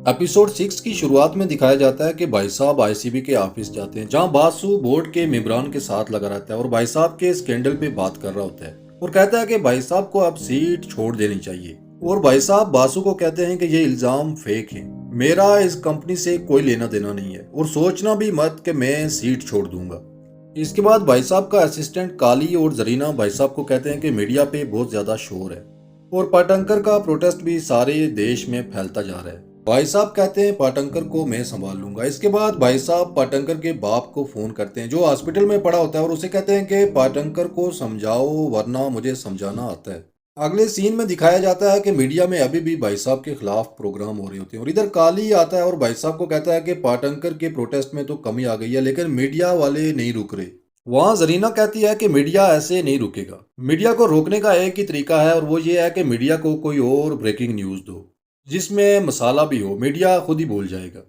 Episode 6 की शुरुआत में दिखाया जाता है कि भाई साहब आईसीबी के ऑफिस जाते हैं जहां बासु बोर्ड के मेंबरान के साथ लगा रहता है और भाई साहब के स्कैंडल पे बात कर रहा होता है और कहता है कि भाई साहब को अब सीट छोड़ देनी चाहिए। और भाई साहब बासु को कहते हैं कि ये इल्जाम फेक है, मेरा इस कंपनी से कोई लेना देना नहीं है और सोचना भी मत कि मैं सीट छोड़ दूंगा। इसके बाद भाई साहब का असिस्टेंट काली और जरीना भाई साहब को कहते हैं कि मीडिया पे बहुत ज्यादा शोर है और पाटंकर का प्रोटेस्ट भी सारे देश में फैलता जा रहा है। भाई साहब कहते हैं पाटंकर को मैं संभाल लूंगा। इसके बाद भाई साहब पाटंकर के बाप को फोन करते हैं जो हॉस्पिटल में पड़ा होता है और उसे कहते हैं कि पाटंकर को समझाओ वरना मुझे समझाना आता है। अगले सीन में दिखाया जाता है कि मीडिया में अभी भी भाई साहब के खिलाफ प्रोग्राम हो रहे होते हैं और इधर काली आता है और भाई साहब को कहता है कि पाटंकर के प्रोटेस्ट में तो कमी आ गई है लेकिन मीडिया वाले नहीं रुक रहे। वहां जरीना कहती है कि मीडिया ऐसे नहीं रुकेगा, मीडिया को रोकने का एक ही तरीका है और वो ये है कि मीडिया को कोई और ब्रेकिंग न्यूज दो जिसमें मसाला भी हो, मीडिया खुद ही बोल जाएगा।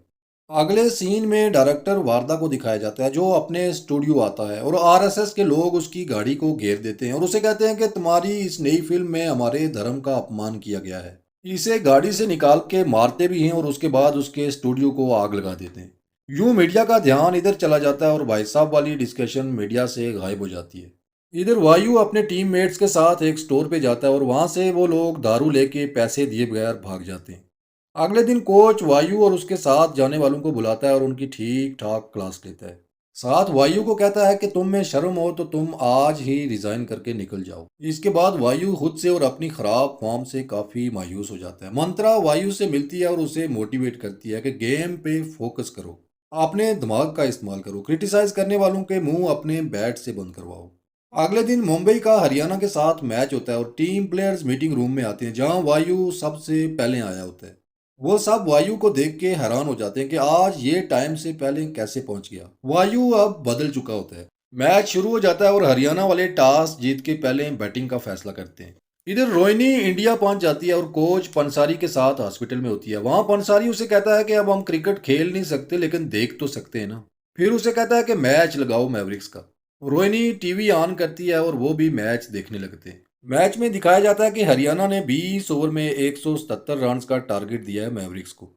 अगले सीन में डायरेक्टर वारदा को दिखाया जाता है जो अपने स्टूडियो आता है और आरएसएस के लोग उसकी गाड़ी को घेर देते हैं और उसे कहते हैं कि तुम्हारी इस नई फिल्म में हमारे धर्म का अपमान किया गया है। इसे गाड़ी से निकाल के मारते भी हैं और उसके बाद उसके स्टूडियो को आग लगा देते हैं। यूं मीडिया का ध्यान इधर चला जाता है और भाई साहब वाली डिस्कशन मीडिया से गायब हो जाती है। इधर वायु अपने टीममेट्स के साथ एक स्टोर पे जाता है और वहां से वो लोग दारू लेके पैसे दिए बगैर भाग जाते हैं। अगले दिन कोच वायु और उसके साथ जाने वालों को बुलाता है और उनकी ठीक ठाक क्लास लेता है। साथ वायु को कहता है कि तुम में शर्म हो तो तुम आज ही रिजाइन करके निकल जाओ। इसके बाद वायु खुद से और अपनी खराब फॉर्म से काफी मायूस हो जाता है। मंत्रा वायु से मिलती है और उसे मोटिवेट करती है कि गेम पे फोकस करो, अपने दिमाग का इस्तेमाल करो, क्रिटिसाइज करने वालों के मुंह अपने बैट से बंद करवाओ। अगले दिन मुंबई का हरियाणा के साथ मैच होता है और टीम प्लेयर्स मीटिंग रूम में आते हैं जहां वायु सबसे पहले आया होता है। वो सब वायु को देख के हैरान हो जाते हैं कि आज ये टाइम से पहले कैसे पहुंच गया। वायु अब बदल चुका होता है। मैच शुरू हो जाता है और हरियाणा वाले टॉस जीत के पहले बैटिंग का फैसला करते हैं। इधर रोहिणी इंडिया पहुंच जाती है और कोच पंसारी के साथ हॉस्पिटल में होती है। वहां पंसारी उसे कहता है कि अब हम क्रिकेट खेल नहीं सकते लेकिन देख तो सकते हैं ना। फिर उसे कहता है कि मैच लगाओ मैवरिक्स का। रोहिणी टीवी ऑन करती है और वो भी मैच देखने लगते हैं। मैच में दिखाया जाता है कि हरियाणा ने 20 ओवर में 177 रन का टारगेट दिया है मैवरिक्स को।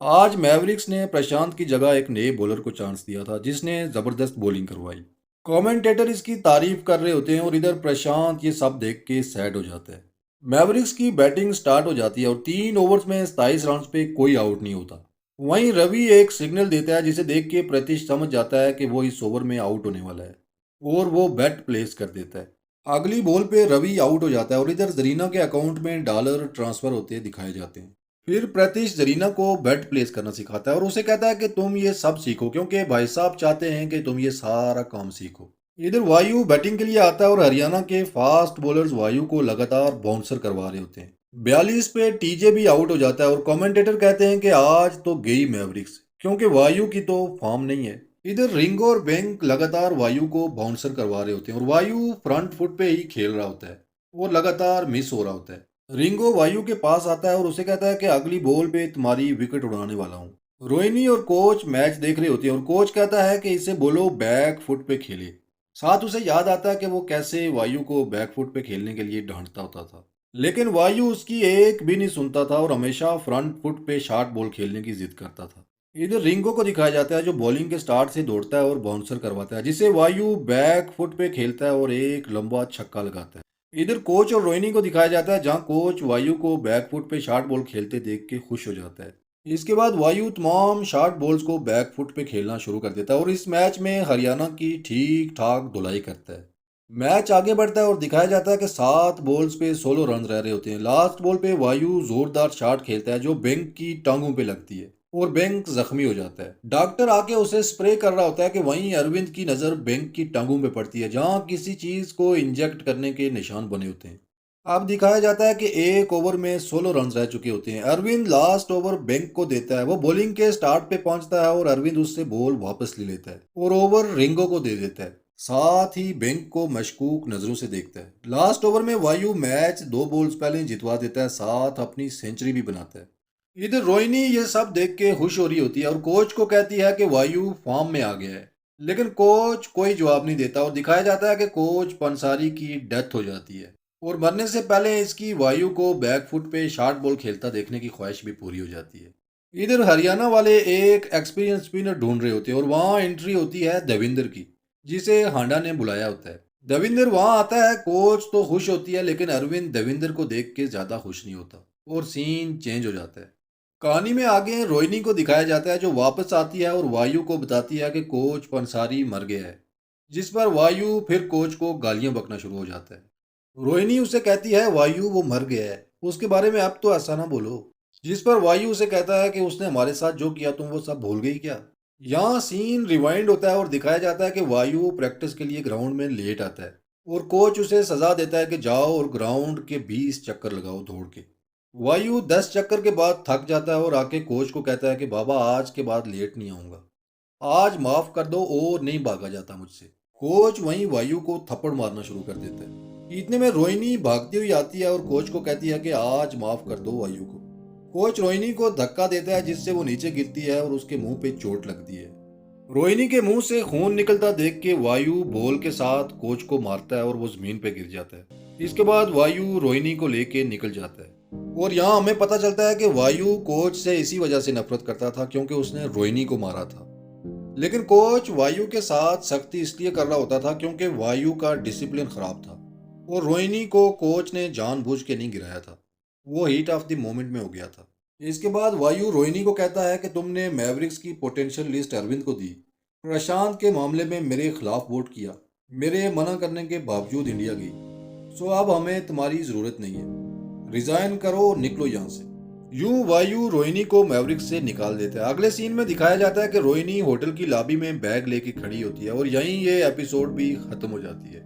आज मैवरिक्स ने प्रशांत की जगह एक नए बॉलर को चांस दिया था जिसने जबरदस्त बॉलिंग करवाई। कमेंटेटर इसकी तारीफ कर रहे होते हैं और इधर प्रशांत ये सब देख के सैड हो जाता है। मैवरिक्स की बैटिंग स्टार्ट हो जाती है और 3 ओवर्स में 27 रन पे कोई आउट नहीं होता। वहीं रवि एक सिग्नल देता है जिसे देख के प्रतीश समझ जाता है कि वो इस ओवर में आउट होने वाला है और वो बेट प्लेस कर देता है। अगली बॉल पे रवि आउट हो जाता है और इधर जरीना के अकाउंट में डॉलर ट्रांसफर होते दिखाए जाते हैं। फिर प्रतीश जरीना को बेट प्लेस करना सिखाता है और उसे कहता है कि तुम ये सब सीखो क्योंकि भाई साहब चाहते हैं कि तुम ये सारा काम सीखो। इधर वायु बैटिंग के लिए आता है और हरियाणा के फास्ट बॉलर्स वायु को लगातार बाउंसर करवा रहे होते हैं। 42 पे टीजे भी आउट हो जाता है और कमेंटेटर कहते हैं कि आज तो गई मैवरिक्स क्योंकि वायु की तो फॉर्म नहीं है। इधर रिंगो और बैंक लगातार वायु को बाउंसर करवा रहे होते हैं और वायु फ्रंट फुट पे ही खेल रहा होता है और लगातार मिस हो रहा होता है। रिंगो वायु के पास आता है और उसे कहता है कि अगली बॉल पे तुम्हारी विकेट उड़ाने वाला हूँ। रोहिणी और कोच मैच देख रहे होते हैं और कोच कहता है कि इसे बोलो बैक फुट पे खेले। साथ उसे याद आता है कि वो कैसे वायु को बैक फुट पे खेलने के लिए डांटता होता था लेकिन वायु उसकी एक भी नहीं सुनता था और हमेशा फ्रंट फुट पे शॉर्ट बॉल खेलने की जिद करता था। इधर रिंगो को दिखाया जाता है जो बॉलिंग के स्टार्ट से दौड़ता है और बाउंसर करवाता है जिसे वायु बैक फुट पे खेलता है और एक लंबा छक्का लगाता है। इधर कोच और रोहिणी को दिखाया जाता है जहां कोच वायु को बैक फुट पे शॉर्ट बॉल खेलते देख के खुश हो जाता है। इसके बाद वायु तमाम शॉर्ट बॉल्स को बैक फुट पे खेलना शुरू कर देता है और इस मैच में हरियाणा की ठीक ठाक धुलाई करता है। मैच आगे बढ़ता है और दिखाया जाता है कि 7 बॉल्स पे 16 रन रह रहे होते हैं। लास्ट बॉल पे वायु जोरदार शॉट खेलता है जो बैंक की टांगों पे लगती है और बैंक जख्मी हो जाता है। डॉक्टर आके उसे स्प्रे कर रहा होता है कि वहीं अरविंद की नज़र बैंक की टांगों पे पड़ती है जहां किसी चीज को इंजेक्ट करने के निशान बने होते हैं। अब दिखाया जाता है कि एक ओवर में 16 रन रह चुके होते हैं। अरविंद लास्ट ओवर बैंक को देता है, वो बॉलिंग के स्टार्ट पे पहुंचता है और अरविंद उससे बॉल वापस ले लेता है और ओवर रिंगो को दे देता है। साथ ही बैंक को मशकूक नजरों से देखता है। लास्ट ओवर में वायु मैच 2 बॉल्स पहले जितवा देता है, साथ अपनी सेंचुरी भी बनाता है। इधर रोहिणी ये सब देख के खुश हो रही होती है और कोच को कहती है कि वायु फॉर्म में आ गया है लेकिन कोच कोई जवाब नहीं देता और दिखाया जाता है कि कोच पंसारी की डेथ हो जाती है और मरने से पहले इसकी वायु को बैक फुट पे शॉर्ट बॉल खेलता देखने की ख्वाहिश भी पूरी हो जाती है। इधर हरियाणा वाले एक एक्सपीरियंस स्पिनर ढूंढ रहे होते हैं और वहां एंट्री होती है देविंदर की, जिसे हांडा ने बुलाया होता है। देविंदर वहां आता है, कोच तो खुश होती है लेकिन अरविंद देविंदर को देख के ज्यादा खुश नहीं होता और सीन चेंज हो जाता है। कहानी में आगे रोहिणी को दिखाया जाता है जो वापस आती है और वायु को बताती है कि कोच पंसारी मर गया है, जिस पर वायु फिर कोच को गालियां बकना शुरू हो जाता है। रोहिणी उसे कहती है वायु वो मर गया है, उसके बारे में अब तो ऐसा ना बोलो। जिस पर वायु उसे कहता है कि उसने हमारे साथ जो किया तुम वो सब भूल गई क्या। यहाँ सीन रिवाइंड होता है और दिखाया जाता है कि वायु प्रैक्टिस के लिए ग्राउंड में लेट आता है और कोच उसे सजा देता है कि जाओ और ग्राउंड के 20 चक्कर लगाओ दौड़ के। वायु 10 चक्कर के बाद थक जाता है और आके कोच को कहता है कि बाबा आज के बाद लेट नहीं आऊंगा, आज माफ कर दो और नहीं भागा जाता मुझसे। कोच वहीं वायु को थप्पड़ मारना शुरू कर देता है। इतने में रोहिणी भागती हुई आती है और कोच को कहती है कि आज माफ कर दो वायु को। कोच रोहिणी को धक्का देता है जिससे वो नीचे गिरती है और उसके मुंह पे चोट लगती है। रोहिणी के मुंह से खून निकलता देख के वायु बॉल के साथ कोच को मारता है और वो जमीन पे गिर जाता है। इसके बाद वायु रोहिणी को लेके निकल जाता है और यहाँ हमें पता चलता है कि वायु कोच से इसी वजह से नफरत करता था क्योंकि उसने रोहिणी को मारा था। लेकिन कोच वायु के साथ सख्ती इसलिए कर रहा होता था क्योंकि वायु का डिसिप्लिन खराब था और रोहिणी को कोच ने जानबूझ के नहीं गिराया था, वो हीट ऑफ द मोमेंट में हो गया था। इसके बाद वायु रोहिणी को कहता है कि तुमने मैवरिक्स की पोटेंशियल लिस्ट अरविंद को दी, प्रशांत के मामले में मेरे खिलाफ वोट किया, मेरे मना करने के बावजूद इंडिया गई, सो अब हमें तुम्हारी ज़रूरत नहीं है, रिजाइन करो और निकलो यहाँ से। यूं वायु रोहिणी को मैवरिक्स से निकाल देता है। अगले सीन में दिखाया जाता है कि रोहिणी होटल की लॉबी में बैग लेके खड़ी होती है और यहीं ये एपिसोड भी खत्म हो जाती है।